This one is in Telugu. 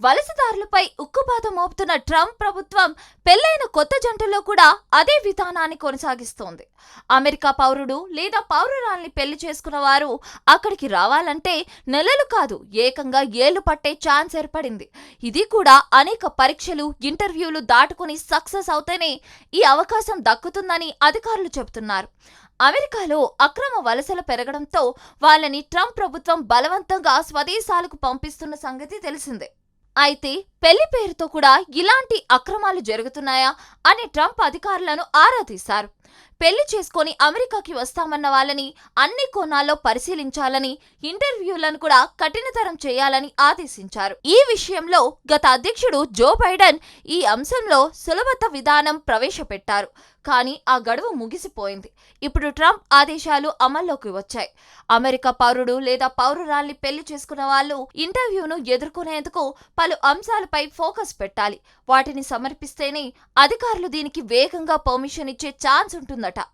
వలసదారులపై ఉక్కుపాదం మోపుతున్న ట్రంప్ ప్రభుత్వం పెళ్లైన కొత్త జంటల్లో కూడా అదే విధానాన్ని కొనసాగిస్తోంది. అమెరికా పౌరుడు లేదా పౌరురాల్ని పెళ్లి చేసుకున్న వారు అక్కడికి రావాలంటే నెలలు కాదు, ఏకంగా ఏళ్లు పట్టే ఛాన్స్ ఏర్పడింది. ఇది కూడా అనేక పరీక్షలు, ఇంటర్వ్యూలు దాటుకుని సక్సెస్ అవుతేనే ఈ అవకాశం దక్కుతుందని అధికారులు చెబుతున్నారు. అమెరికాలో అక్రమ వలసలు పెరగడంతో వాళ్ళని ట్రంప్ ప్రభుత్వం బలవంతంగా స్వదేశాలకు పంపిస్తున్న సంగతి తెలిసిందే. అయితే పెళ్లి పేరుతో కూడా ఇలాంటి అక్రమాలు జరుగుతున్నాయా అని ట్రంప్ అధికారులను ఆరా తీశారు. పెళ్లి చేసుకొని అమెరికాకి వస్తామన్న వాళ్ళని అన్ని కోణాల్లో పరిశీలించాలని, ఇంటర్వ్యూలను కూడా కఠినతరం చేయాలని ఆదేశించారు. ఈ విషయంలో గత అధ్యక్షుడు జో బైడెన్ ఈ అంశంలో సులభత విధానం ప్రవేశపెట్టారు. కానీ ఆ గడువు ముగిసిపోయింది. ఇప్పుడు ట్రంప్ ఆదేశాలు అమల్లోకి వచ్చాయి. అమెరికా పౌరుడు లేదా పౌరురాల్ని పెళ్లి చేసుకున్న వాళ్ళు ఇంటర్వ్యూను ఎదుర్కొనేందుకు పలు అంశాలపై ఫోకస్ పెట్టాలి. వాటిని సమర్పిస్తేనే అధికారులు దీనికి వేగంగా పర్మిషన్ ఇచ్చే ఛాన్స్ ఉంటుందట.